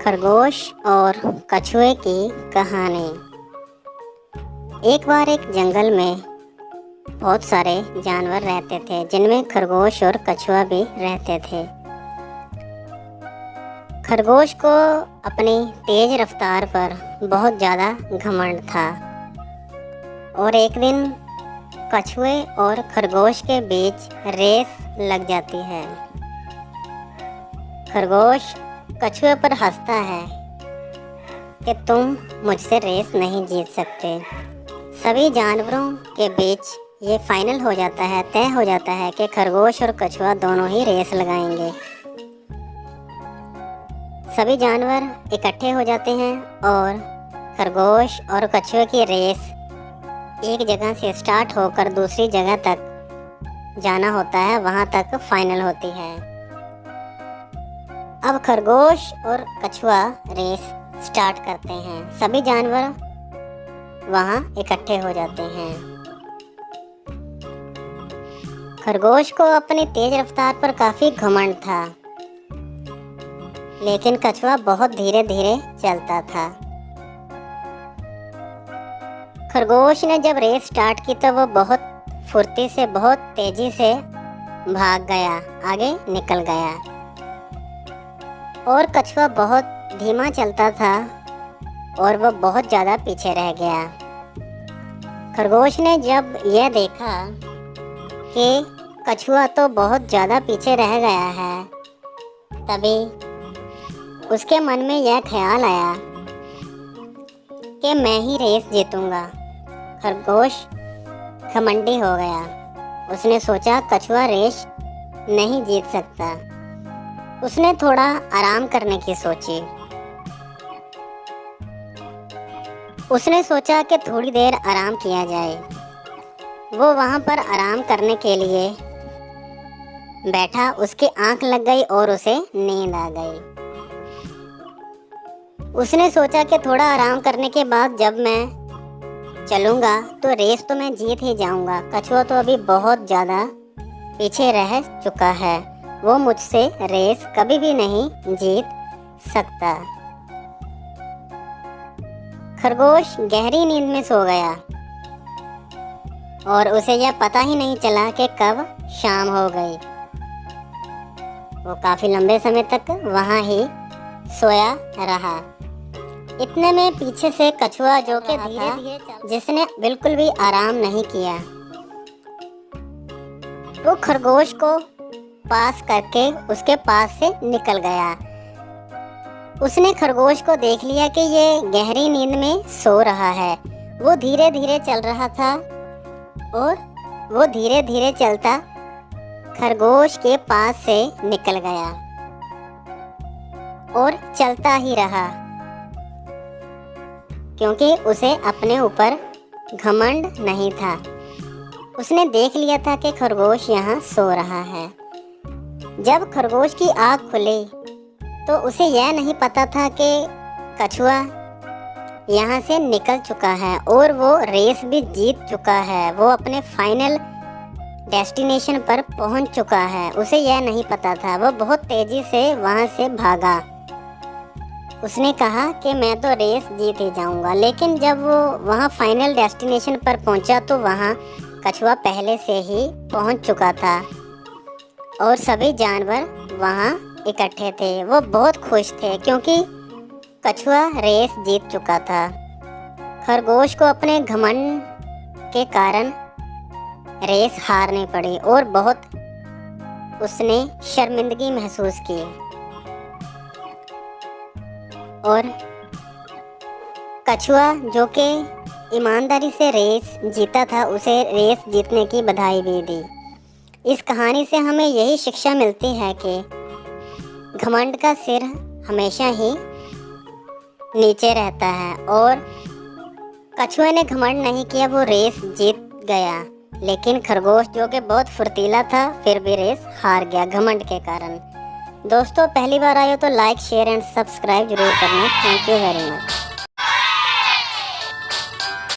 खरगोश और कछुए की कहानी। एक बार एक जंगल में बहुत सारे जानवर रहते थे, जिनमें खरगोश और कछुआ भी रहते थे। खरगोश को अपनी तेज रफ्तार पर बहुत ज़्यादा घमंड था और एक दिन कछुए और खरगोश के बीच रेस लग जाती है। खरगोश कछुए पर हंसता है कि तुम मुझसे रेस नहीं जीत सकते। सभी जानवरों के बीच ये फाइनल हो जाता है, तय हो जाता है कि खरगोश और कछुआ दोनों ही रेस लगाएंगे। सभी जानवर इकट्ठे हो जाते हैं और खरगोश और कछुए की रेस एक जगह से स्टार्ट होकर दूसरी जगह तक जाना होता है, वहाँ तक फाइनल होती है। अब खरगोश और कछुआ रेस स्टार्ट करते हैं। सभी जानवर वहाँ इकट्ठे हो जाते हैं। खरगोश को अपनी तेज रफ्तार पर काफी घमंड था, लेकिन कछुआ बहुत धीरे धीरे चलता था। खरगोश ने जब रेस स्टार्ट की तो वो बहुत फुर्ती से, बहुत तेजी से भाग गया, आगे निकल गया और कछुआ बहुत धीमा चलता था और वह बहुत ज़्यादा पीछे रह गया। खरगोश ने जब यह देखा कि कछुआ तो बहुत ज़्यादा पीछे रह गया है, तभी उसके मन में यह ख्याल आया कि मैं ही रेस जीतूंगा। खरगोश घमंडी हो गया। उसने सोचा कछुआ रेस नहीं जीत सकता। उसने थोड़ा आराम करने की सोची। उसने सोचा कि थोड़ी देर आराम किया जाए। वो वहाँ पर आराम करने के लिए बैठा। उसकी आंख लग गई और उसे नींद आ गई। उसने सोचा कि थोड़ा आराम करने के बाद जब मैं चलूँगा तो रेस तो मैं जीत ही जाऊँगा। कछुआ तो अभी बहुत ज़्यादा पीछे रह चुका है, वो मुझसे रेस कभी भी नहीं जीत सकता। खरगोश गहरी नींद में सो गया और उसे यह पता ही नहीं चला कि कब शाम हो गई। वो काफी लंबे समय तक वहाँ ही सोया रहा। इतने में पीछे से कछुआ, जो कि धीरे धीरे, जिसने बिल्कुल भी आराम नहीं किया, वो खरगोश को पास करके उसके पास से निकल गया। उसने खरगोश को देख लिया कि ये गहरी नींद में सो रहा है। वो धीरे धीरे चल रहा था और वो धीरे धीरे चलता खरगोश के पास से निकल गया और चलता ही रहा, क्योंकि उसे अपने ऊपर घमंड नहीं था। उसने देख लिया था कि खरगोश यहाँ सो रहा है। जब खरगोश की आँख खुली तो उसे यह नहीं पता था कि कछुआ यहाँ से निकल चुका है और वो रेस भी जीत चुका है। वो अपने फाइनल डेस्टिनेशन पर पहुँच चुका है। उसे यह नहीं पता था। वो बहुत तेज़ी से वहाँ से भागा। उसने कहा कि मैं तो रेस जीत ही जाऊँगा, लेकिन जब वो वहाँ फाइनल डेस्टिनेशन पर पहुँचा तो वहाँ कछुआ पहले से ही पहुँच चुका था और सभी जानवर वहाँ इकट्ठे थे। वो बहुत खुश थे क्योंकि कछुआ रेस जीत चुका था। खरगोश को अपने घमंड के कारण रेस हारनी पड़ी और बहुत उसने शर्मिंदगी महसूस की और कछुआ, जो कि ईमानदारी से रेस जीता था, उसे रेस जीतने की बधाई भी दी। इस कहानी से हमें यही शिक्षा मिलती है कि घमंड का सिर हमेशा ही नीचे रहता है और कछुए ने घमंड नहीं किया, वो रेस जीत गया। लेकिन खरगोश, जो कि बहुत फुर्तीला था, फिर भी रेस हार गया घमंड के कारण। दोस्तों, पहली बार आए हो तो लाइक, शेयर एंड सब्सक्राइब जरूर करना। Thank you very much.